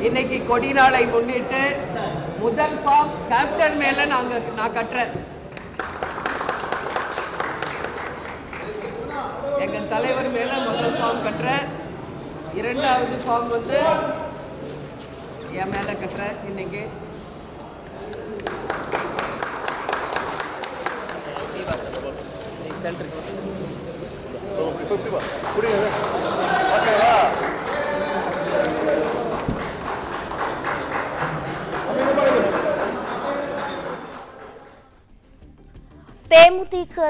இன்னைக்கு கொடி நாளை முன்னிட்டு முதல் ஃபார்ம் கேப்டன் மேல நான் கட்டுறேன். எங்கள் தலைவர் மேல முதல் ஃபார்ம் கட்டுறேன். இரண்டாவது ஃபார்ம் வந்து என் மேல கட்டுறேன். இன்னைக்கு சென்டருக்கு தேமுதிக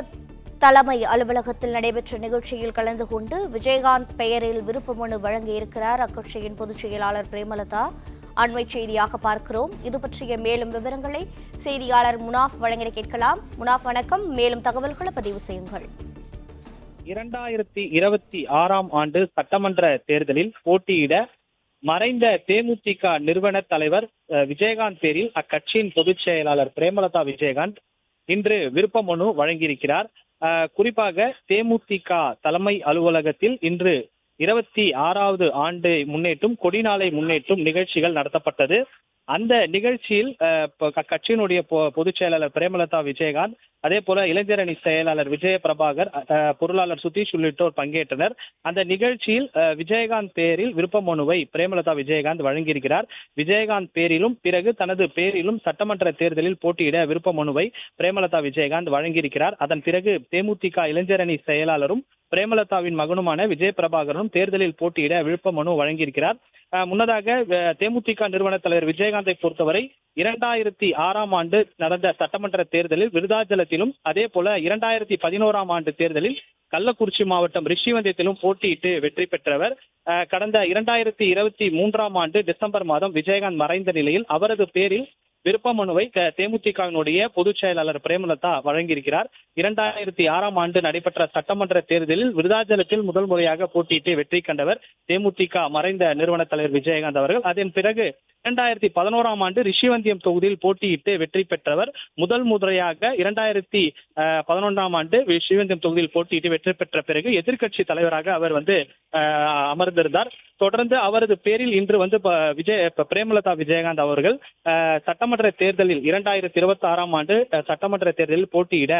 தலைமை அலுவலகத்தில் நடைபெற்ற நிகழ்ச்சியில் கலந்து கொண்டு விஜயகாந்த் பெயரில் விருப்ப மனு வழங்கியிருக்கிறார் அக்கட்சியின் பொதுச் செயலாளர் பிரேமலதா. அண்மை செய்தியாக பார்க்கிறோம். இது பற்றிய மேலும் விவரங்களை செய்தியாளர் முனாஃப் வழங்கிட கேட்கலாம். முனாஃப் வணக்கம். மேலும் தகவல்களை பதிவு செய்யுங்கள். 2026 ஆண்டு சட்டமன்ற தேர்தலில் போட்டியிட மறைந்த தேமுதிக நிறுவன தலைவர் விஜயகாந்த் பேரில் அக்கட்சியின் பொதுச் செயலாளர் பிரேமலதா விஜயகாந்த் இன்று விருப்ப மனு வழங்கியிருக்கிறார். குறிப்பாக தேமுதிக தலைமை அலுவலகத்தில் இன்று 26வது ஆண்டு முன்னேற்றும் கொடிநாளை முன்னேற்றும் நிகழ்ச்சிகள் நடத்தப்பட்டது. அந்த நிகழ்ச்சியில் கட்சியினுடைய பொதுச் செயலாளர் பிரேமலதா விஜயகாந்த், அதே போல இளைஞரணி செயலாளர் விஜய பிரபாகர், பொருளாளர் சுதீஷ் உள்ளிட்டோர் பங்கேற்றனர். அந்த நிகழ்ச்சியில் விஜயகாந்த் பேரில் விருப்ப மனுவை பிரேமலதா விஜயகாந்த் வழங்கியிருக்கிறார். விஜயகாந்த் பேரிலும் பிறகு தனது பேரிலும் சட்டமன்ற தேர்தலில் போட்டியிட விருப்ப மனுவை பிரேமலதா விஜயகாந்த் வழங்கியிருக்கிறார். அதன் பிறகு தேமுதிக இளைஞரணி செயலாளரும் பிரேமலதாவின் மகனுமான விஜய பிரபாகரனும் தேர்தலில் போட்டியிட விருப்ப மனு வழங்கியிருக்கிறார். முன்னதாக தேமுதிக நிறுவன தலைவர் விஜயகாந்தை பொறுத்தவரை 2006 ஆண்டு நடந்த சட்டமன்ற தேர்தலில் விருதாச்சலத்திலும், அதே போல 2011 ஆண்டு தேர்தலில் கள்ளக்குறிச்சி மாவட்டம் ரிஷிவந்தியத்திலும் போட்டியிட்டு வெற்றி பெற்றவர். கடந்த 2023 ஆண்டு டிசம்பர் மாதம் விஜயகாந்த் மறைந்த நிலையில் அவரது பேரில் விருப்ப மனுவை தேமுதிகவினுடைய பொதுச் செயலாளர் பிரேமலதா வழங்கியிருக்கிறார். 2006 ஆண்டு நடைபெற்ற சட்டமன்ற தேர்தலில் விருதாச்சலத்தில் முதல் முறையாக போட்டியிட்டு வெற்றி கண்டவர் தேமுதிக மறைந்த நிறுவன தலைவர் விஜயகாந்த் அவர்கள். அதன் பிறகு 2011 ஆண்டு ரிஷிவந்தியம் தொகுதியில் போட்டியிட்டு வெற்றி பெற்றவர். முதல் முறையாக 2011 ஆண்டு ரிஷிவந்தியம் தொகுதியில் போட்டியிட்டு வெற்றி பெற்ற பிறகு எதிர்க்கட்சி தலைவராக அவர் அமர்ந்திருந்தார். தொடர்ந்து அவரது பேரில் இன்று பிரேமலதா விஜயகாந்த் அவர்கள் சட்டமன்ற தேர்தலில் 2026 ஆண்டு சட்டமன்ற தேர்தலில் போட்டியிட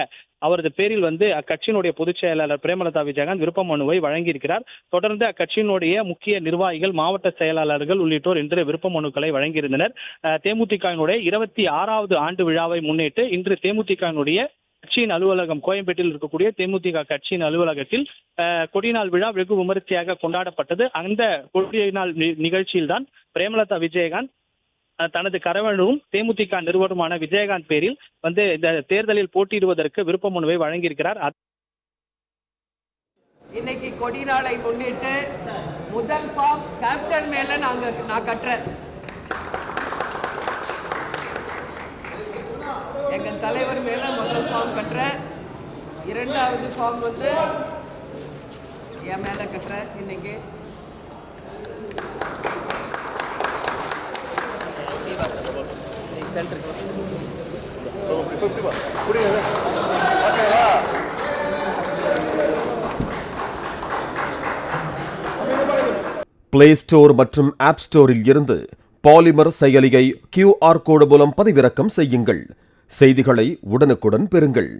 அவரது பேரில் அக்கட்சியினுடைய பொதுச் செயலாளர் பிரேமலதா விஜயகாந்த் விருப்ப மனுவை வழங்கியிருக்கிறார். தொடர்ந்து அக்கட்சியினுடைய முக்கிய நிர்வாகிகள், மாவட்ட செயலாளர்கள் உள்ளிட்டோர் இன்று விருப்ப மனுக்களை வழங்கியிருந்தனர். தேமுதிகவினுடைய 26வது ஆண்டு விழாவை முன்னிட்டு இன்று தேமுதிகவினுடைய கட்சியின் அலுவலகம் கோயம்பேட்டில் இருக்கக்கூடிய தேமுதிக கட்சியின் அலுவலகத்தில் கொடிநாள் விழா வெகு விமரிசையாக கொண்டாடப்பட்டது. அந்த கொடிநாள் நிகழ்ச்சியில் தான் பிரேமலதா விஜயகாந்த் தனது கரவனும் தேமுதிக நிறுவனமான விஜயகாந்த் பேரில் இந்த தேர்தலில் போட்டியிடுவதற்கு விருப்ப மனுவை வழங்கியிருக்கிறார். இன்னைக்கு கொடி நாளை முன்னிட்டு முதல் ஃபார்ம் கேப்டன் மேல நான் கட்டுறேன். எங்கள் தலைவர் மேல முதல் ஃபார்ம் கட்டுறேன். இரண்டாவது ஃபார்ம் என் மேல கட்டுறேன். இன்னைக்கு சென்டருக்கு பிளே ஸ்டோர் மற்றும் ஆப் ஸ்டோரில் இருந்து பாலிமர் செயலியை QR கோடு மூலம் பதிவிறக்கம் செய்யுங்கள். செய்திகளை உடனுக்குடன் பெறுங்கள்.